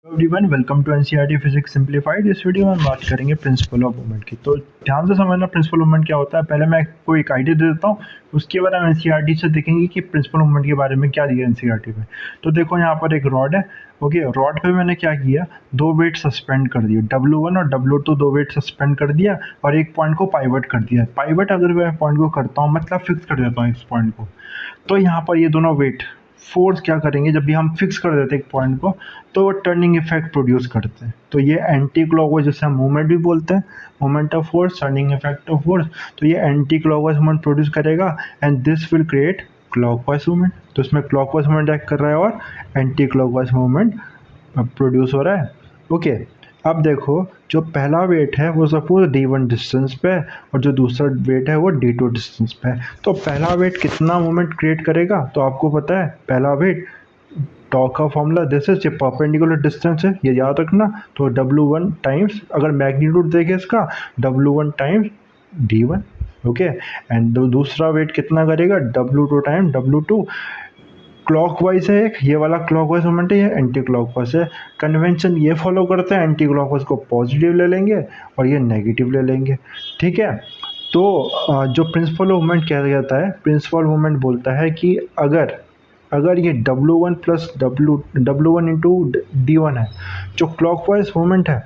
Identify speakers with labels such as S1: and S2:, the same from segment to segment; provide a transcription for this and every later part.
S1: Everyone welcome to NCERT physics simplified. इस video में हम बात करेंगे प्रिंसिपल ऑफ मूवमेंट की। तो ध्यान से समझना प्रिंसिपल मूवमेंट क्या होता है। पहले मैं आपको एक आइडिया दे देता हूँ, उसके बाद हम एनसीईआरटी से देखेंगे कि प्रिंसिपल मूवमेंट के बारे में क्या दिया एनसीईआरटी में। तो देखो यहाँ पर एक रॉड है। ओके, रॉड पे मैंने क्या किया, दो वेट सस्पेंड कर दिए, W1 और W2 दो वेट सस्पेंड कर दिया और एक पॉइंट को पाइवट कर दिया। पाइवट अगर मैं पॉइंट को करता हूँ मतलब फिक्स कर देता हूँ इस पॉइंट को, तो यहाँ पर ये दोनों वेट फोर्स क्या करेंगे, जब भी हम फिक्स कर देते हैं एक पॉइंट को तो वो टर्निंग इफेक्ट प्रोड्यूस करते हैं। तो ये एंटी क्लॉकवाइज, जिसे हम मूवमेंट भी बोलते हैं, movement of force, turning effect of force. तो ये एंटी क्लॉकवाइज मूवमेंट प्रोड्यूस करेगा and this will create clockwise movement. तो इसमें क्लॉकवाइज मूवमेंट एक्ट कर रहा है और एंटी क्लॉकवाइज मूवमेंट प्रोड्यूस हो रहा है। ओके, अब देखो जो पहला वेट है वो सपोज D1 डिस्टेंस पे है और जो दूसरा वेट है वो D2 डिस्टेंस पे है। तो पहला वेट कितना मोमेंट क्रिएट करेगा, तो आपको पता है पहला वेट टॉर्क का फॉर्मूला दिस इज, ये परपेंडिकुलर डिस्टेंस है, ये याद रखना। तो W1 टाइम्स, अगर मैग्नीट्यूड देखे इसका, W1 times D1। Okay, and दूसरा वेट कितना करेगा, W2 टाइम W2। क्लॉकवाइज है एक, ये वाला क्लॉकवाइज मोमेंट है, ये एंटी क्लॉकवाइज है। कन्वेंशन ये फॉलो करते हैं, एंटी क्लॉकवाइज को पॉजिटिव ले लेंगे और ये नेगेटिव ले लेंगे। ठीक है, तो जो प्रिंसिपल मूवमेंट क्या जाता है, प्रिंसिपल मूवमेंट बोलता है कि अगर ये W1 plus W1 into D1 है, जो क्लॉकवाइज मूवमेंट है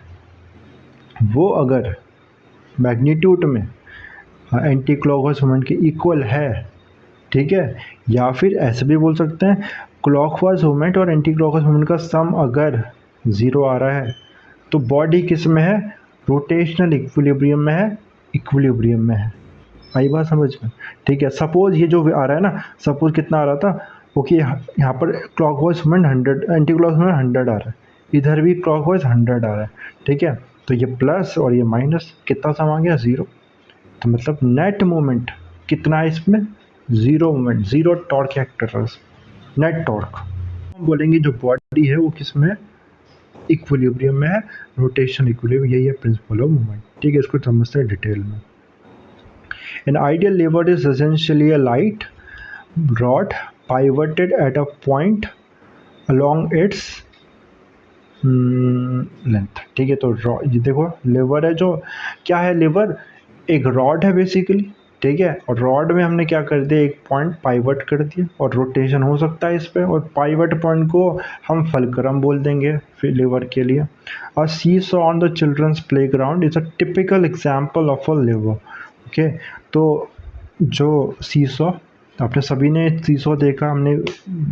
S1: वो अगर मैग्नीट्यूड में एंटी क्लॉकवाइज मूवमेंट के इक्वल है, ठीक है, या फिर ऐसे भी बोल सकते हैं क्लॉकवाइज मूवमेंट और एंटी क्लॉकवाइज मूवमेंट का सम अगर 0 आ रहा है तो बॉडी किस में है, रोटेशनल इक्विलिब्रियम में है, इक्विलिब्रियम में है। आई बात समझ में? ठीक है, सपोज ये जो आ रहा है ना, सपोज कितना आ रहा था, ओके, यहाँ पर clockwise movement 100, anti clockwise movement 100 आ रहा है, इधर भी क्लॉकवाइज 100 आ रहा है। ठीक है, तो ये प्लस और ये माइनस, कितना सम आ गया, 0। तो मतलब नेट मोमेंट कितना है इसमें, 0 मोमेंट, 0 टॉर्क एक्ट कर रहा है, नेट टॉर्क। हम बोलेंगे जो बॉडी है वो किस में है, इक्विलिब्रियम में है, रोटेशन इक्विलिब्रियम, यही है प्रिंसिपल ऑफ मूवमेंट। ठीक है, इसको समझते हैं डिटेल में। An ideal lever is essentially a light rod pivoted at a point along its length. ठीक है, तो ये देखो लीवर है, जो क्या है, लीवर एक रॉड है बेसिकली। ठीक है, और रॉड में हमने क्या कर दिया, एक पॉइंट पाइवट कर दिया और रोटेशन हो सकता है इस पे, और पाइवट पॉइंट को हम फलक्रम बोल देंगे फिर लीवर के लिए। A seesaw on the children's playground is a typical example of a lever. Okay, तो जो सीसॉ, आपने सभी ने सीसॉ देखा, हमने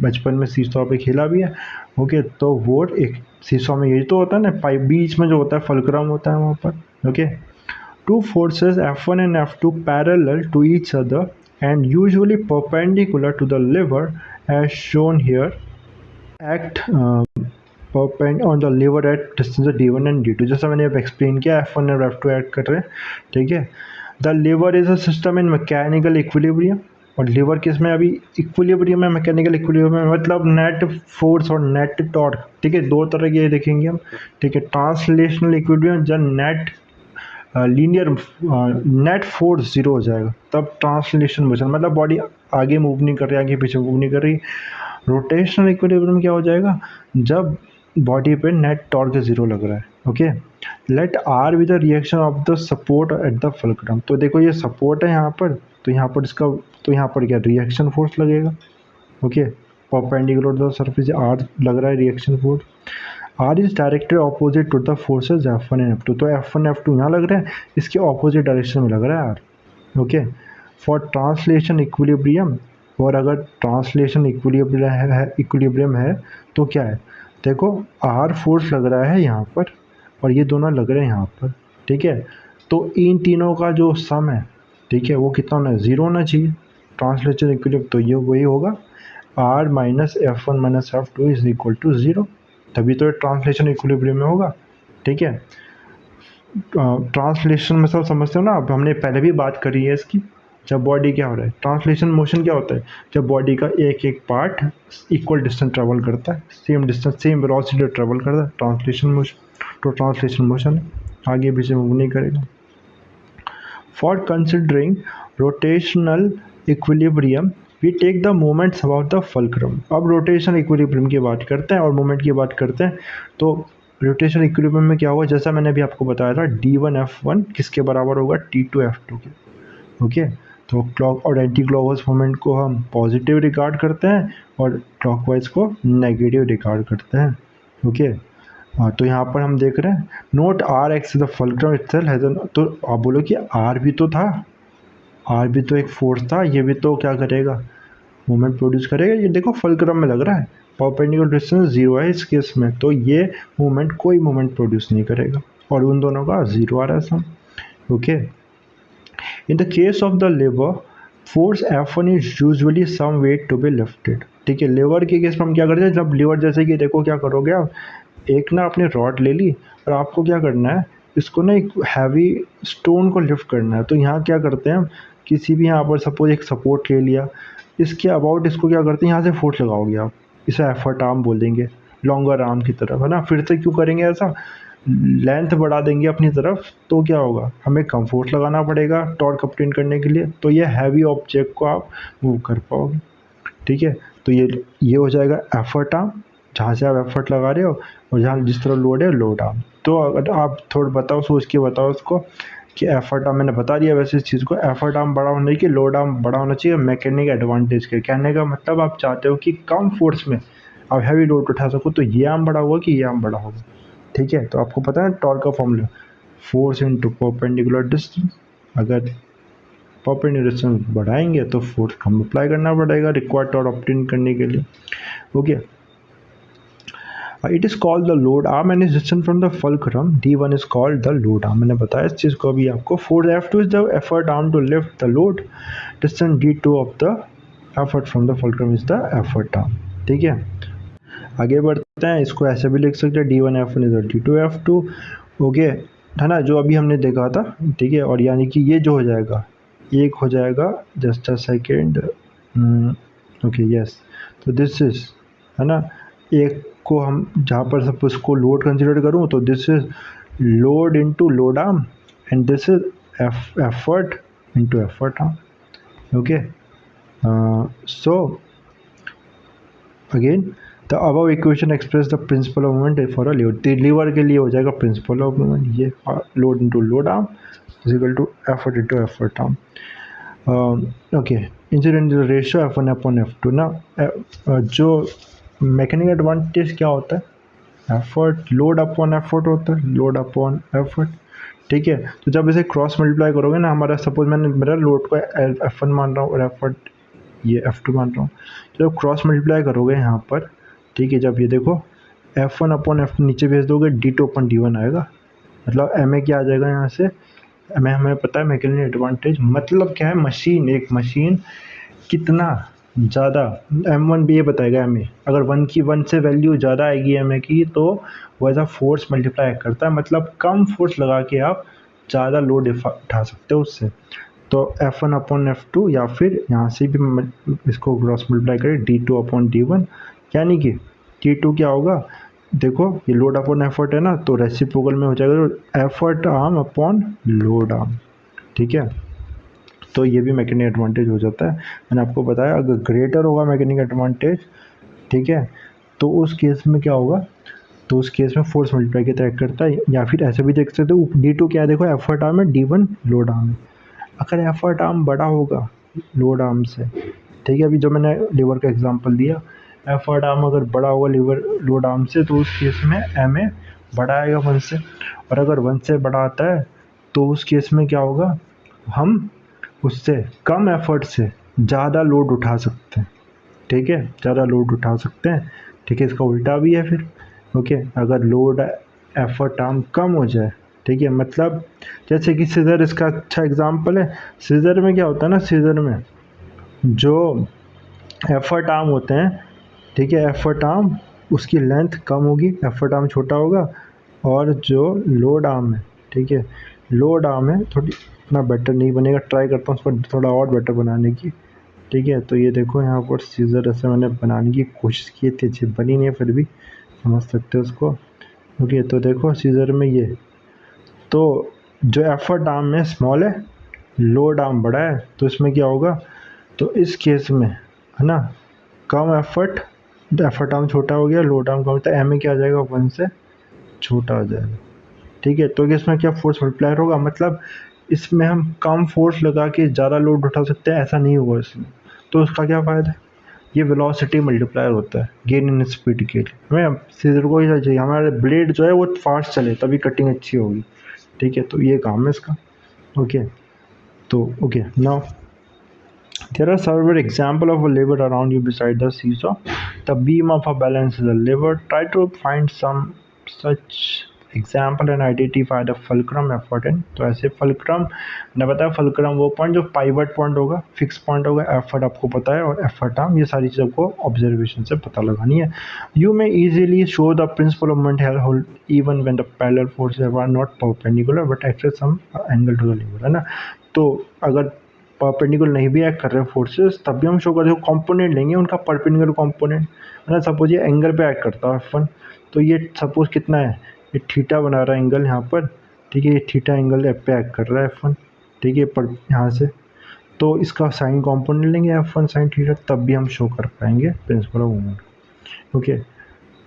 S1: बचपन में सीसॉ पे खेला भी है। ओके, तो वो एक सीसॉ में यही तो होता है ना, पाइप बीच में जो होता है फलक्रम होता है वहाँ पर। Okay, two forces F1 and F2 parallel to each other and usually perpendicular to the lever as shown here act on the lever at distance D1 and D2। जैसा मैंने अब एक्सप्लेन किया, F1 और F2 act कर रहे हैं। ठीक है, the lever is a system in mechanical equilibrium, और लीवर किस में, अभी इक्विलिब्रियम में, मैकेनिकल इक्विलिब्रियम में, मतलब नेट फोर्स और नेट टॉर्क। ठीक है, दो तरह के देखेंगे हम। ठीक है, ट्रांसलेशनल इक्विलिब्रियम जब नेट लीनियर नेट फोर्स 0 हो जाएगा तब ट्रांसलेशन मोशन, मतलब बॉडी आगे मूव नहीं कर रही, आगे पीछे मूव नहीं कर रही। रोटेशनल इक्विलिब्रियम क्या हो जाएगा, जब बॉडी पे नेट टॉर्क 0 लग रहा है। Okay, let R with the reaction of the support at the fulcrum. तो देखो ये सपोर्ट है यहाँ पर, तो यहाँ पर इसका, तो यहाँ पर क्या रिएक्शन फोर्स लगेगा। Okay, perpendicular to the surface R लग रहा है reaction force. R is directly opposite to the forces F1 and F2। तो F1 F2 यहाँ लग रहा है, इसके ऑपोजिट डायरेक्शन में लग रहा है R. Okay, for translation equilibrium, और अगर ट्रांसलेशन इक्विलिब्रियम है तो क्या है, देखो आर फोर्स लग रहा है यहाँ पर और ये दोनों लग रहे हैं यहाँ पर। ठीक है, तो इन तीनों का जो सम है, ठीक है, वो कितना होना है, 0 होना चाहिए ट्रांसलेशन इक्विलिब्रियम। तो ये वही होगा, R minus F1 minus F2 is equal to 0, तभी तो ट्रांसलेशन इक्विलिब्रियम में होगा। ठीक है, ट्रांसलेशन में सब समझते हो ना, अब हमने पहले भी बात करी है इसकी। जब बॉडी क्या हो रहा है, ट्रांसलेशन मोशन क्या होता है, जब बॉडी का एक एक पार्ट इक्वल डिस्टेंस ट्रेवल करता है, same distance same velocity travel करता है, ट्रांसलेशन मोशन। तो ट्रांसलेशन मोशन है, आगे पीछे मूव नहीं करेगा। For considering rotational equilibrium we take the moments about the fulcrum. अब रोटेशन इक्विलिब्रियम की बात करते हैं और मोमेंट की बात करते हैं। तो रोटेशन इक्विलिब्रियम में क्या होगा, जैसा मैंने अभी आपको बताया था, D1F1 किसके बराबर होगा, T2F2 के। ओके, तो क्लॉक और एंटी क्लॉकवाइज मोमेंट को हम पॉजिटिव रिगार्ड करते हैं और क्लॉकवाइज को नेगेटिव रिगार्ड करते हैं। ओके, हाँ, तो यहाँ पर हम देख रहे हैं note R x the fulcrum itself has, तो आप बोलो कि आर भी तो था, आर भी तो एक फोर्स था, ये भी तो क्या करेगा, मोमेंट प्रोड्यूस करेगा। ये देखो फुलक्रम में लग रहा है, परपेंडिकुलर डिस्टेंस 0 है इस केस में, तो ये मोमेंट कोई मोमेंट प्रोड्यूस नहीं करेगा और उन दोनों का 0 आ रहा है sum. Okay, in the case of the lever force F1 is usually some weight to be lifted. ठीक है, लेवर के केस में हम क्या करते हैं, जब लेवर जैसे कि देखो क्या करोगे आप, एक ना आपने रॉड ले ली और आपको क्या करना है, इसको ना एक हैवी स्टोन को लिफ्ट करना है। तो यहाँ क्या करते हैं हम, किसी भी यहाँ पर सपोज एक सपोर्ट ले लिया, इसके अबाउट इसको क्या करते हैं, यहाँ से फोर्स लगाओगे आप, इसे एफर्ट आर्म बोल देंगे, लॉन्गर आर्म की तरफ, है ना। फिर से क्यों करेंगे ऐसा, लेंथ बढ़ा देंगे अपनी तरफ, तो क्या होगा, हमें कम फोर्स लगाना पड़ेगा टॉर्क ऑब्टेन करने के लिए, तो ये हैवी ऑब्जेक्ट को आप मूव कर पाओगे। ठीक है, तो ये हो जाएगा एफर्ट आर्म, जहाँ से आप एफर्ट लगा रहे हो, और जहाँ जिस तरह लोड है लोड आर्म। तो अगर आप थोड़ा बताओ, सोच के बताओ उसको कि एफर्ट आर्म, मैंने बता दिया वैसे इस चीज़ को, एफर्ट आर्म बड़ा होना चाहिए, लोड आर्म बड़ा होना चाहिए मैकेनिक एडवांटेज के। कहने का मतलब आप चाहते हो कि कम फोर्स में आप हैवी लोड उठा सको, तो ये आर्म बड़ा होगा कि ये आर्म बड़ा होगा। ठीक है, तो आपको पता है टॉर्क का formula, force into perpendicular distance. अगर परपेंडिकुलर डिस्टेंस बढ़ाएंगे तो फोर्स कम अप्लाई करना पड़ेगा रिक्वायर्ड टॉर्क ऑब्टेन करने के लिए। Okay, it is called the load arm and is distance from the fulcrum, D1 is called the load arm. मैंने बताया इस चीज़ को अभी आपको। Force F2 is the effort arm to lift the load, distance D2 of the effort from the fulcrum is the effort arm. ठीक है, आगे बढ़ते हैं, इसको ऐसे भी लिख सकते हैं, D1F1 इज D2F2। ओके, है ना, जो अभी हमने देखा था। ठीक है, और यानी कि ये जो हो जाएगा, एक हो जाएगा, just a second, okay yes, तो दिस इज, है ना, एक को हम जहाँ पर सपोज को लोड कंसिडर करूँ, तो this is load into load arm and this is effort into effort arm. Okay, so again the above equation express the principle of movement for a lever. Lever के लिए हो जाएगा principle of movement, ये load into load arm is equal to effort into effort arm. Okay, incident ratio F1 upon F2 ना, जो mechanical advantage क्या होता है, एफर्ट, लोड अपॉन एफर्ट होता है, लोड अपॉन एफर्ट। ठीक है, तो जब इसे क्रॉस मल्टीप्लाई करोगे ना, हमारा सपोज मैंने मेरा लोड को F1 मान रहा हूँ और एफर्ट ये F2 मान रहा हूँ, जब क्रॉस मल्टीप्लाई करोगे यहाँ पर, ठीक है, जब ये देखो F1 अपॉन F नीचे भेज दोगे, D2 अपॉन D1 आएगा, मतलब MA क्या आ जाएगा यहाँ से, MA हमें पता है मैकेनिकल एडवांटेज मतलब क्या है, मशीन, एक मशीन कितना ज़्यादा, M1 भी ये बताएगा MA, अगर 1 से वैल्यू ज़्यादा आएगी MA की, तो वो एज अ फोर्स मल्टीप्लाई करता है, मतलब कम फोर्स लगा के आप ज़्यादा लोड उठा सकते हो उससे। तो F1 अपॉन F2, या फिर यहाँ से भी इसको क्रॉस मल्टीप्लाई करें D2 अपॉन D1, यानी कि D2 क्या होगा, देखो ये लोड अपॉन एफर्ट है ना, तो रेसिप्रोकल में हो जाएगा, तो effort arm upon load arm. ठीक है, तो ये भी मैकेनिक एडवांटेज हो जाता है। मैंने आपको बताया अगर ग्रेटर होगा मैकेनिक एडवांटेज, ठीक है, तो उस केस में क्या होगा, तो उस केस में फोर्स मल्टीप्लाई की तरह करता है, या फिर ऐसे भी देख सकते हो, D2 क्या है, देखो एफर्ट आर्म है, D1 लोड आर्म है। अगर एफर्ट आर्म बड़ा होगा लोड आर्म से, ठीक है, अभी जो मैंने लीवर का एग्जांपल दिया, एफर्ट आर्म अगर बड़ा होगा लीवर लोड आर्म से, तो उस केस में MA बड़ा आएगा 1 से, और अगर 1 से बड़ा आता है तो उस केस में क्या होगा, हम उससे कम एफर्ट से ज़्यादा लोड उठा सकते हैं। ठीक है, ज़्यादा लोड उठा सकते हैं। ठीक है, इसका उल्टा भी है फिर। ओके, अगर लोड एफर्ट आर्म कम हो जाए, ठीक है, मतलब जैसे कि सीजर इसका अच्छा एग्जांपल है। सीजर में क्या होता है ना, सीजर में जो एफर्ट आर्म होते हैं, ठीक है, एफर्ट आर्म उसकी लेंथ कम होगी, एफर्ट आर्म छोटा होगा, और जो लोड आर्म है, ठीक है, लोड आर्म है थोड़ी इतना बेटर नहीं बनेगा, ट्राई करता हूँ उस पर थोड़ा और बेटर बनाने की। ठीक है, तो ये देखो यहाँ पर सीजर ऐसे मैंने बनाने की कोशिश की थी, अच्छी बनी नहीं है, फिर भी समझ सकते हो उसको। ओके, तो देखो सीजर में ये, तो जो एफर्ट आर्म में स्मॉल है, लोड आर्म बड़ा है, तो इसमें क्या होगा, तो इस केस में, है ना, कम एफर्ट, एफर्ट आर्म छोटा हो गया, लोड आर्म कम होता है, MA क्या आ जाएगा 1 से, छोटा हो जाएगा। ठीक है, तो इसमें क्या फोर्स मल्टीप्लायर होगा, मतलब इसमें हम कम फोर्स लगा के ज़्यादा लोड उठा सकते हैं, ऐसा नहीं होगा इसमें। तो उसका क्या फ़ायदा है, ये वेलोसिटी मल्टीप्लायर होता है गेन इन स्पीड के लिए। हमें सीजर को ही चाहिए, हमारा ब्लेड जो है वो फास्ट चले तभी कटिंग अच्छी होगी। ठीक है, तो ये काम है इसका। ओके, तो okay now there are several examples of a lever around you beside the seesaw. The beam of a balance is a lever. Try to find some such example and identify the fulcrum effort in. तो ऐसे fulcrum ने बताया, fulcrum वो point जो pivot point होगा, fix point होगा, effort आपको पता है, और एफर्ट हम ये सारी चीज़ आपको ऑब्जर्वेशन से पता लगानी है। You may easily show the principle of moment here hold even when the parallel forces are not perpendicular but act at some angle to the lever, है ना। तो अगर परपेंडिकुलर नहीं भी एक्ट कर रहे हैं फोर्सेस, तब भी हम शो करते हैं कंपोनेंट लेंगे उनका परपेंडिकुलर कंपोनेंट, है ना। सपोज ये एंगल पे एक्ट करता है F1, तो ये सपोज कितना है, ये थीटा बना रहा है एंगल यहाँ पर। ठीक है, ये थीटा एंगल पे एक्ट कर रहा है F1। ठीक है, पर यहाँ से तो इसका साइन कंपोनेंट लेंगे F1 साइन थीटा, तब भी हम शो कर पाएंगे principle of moment. Okay,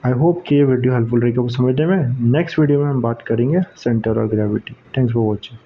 S1: I hope कि ये वीडियो हेल्पफुल रहेगी आपको समझने में। नेक्स्ट वीडियो में हम बात करेंगे सेंटर और ग्रेविटी। Thanks for watching.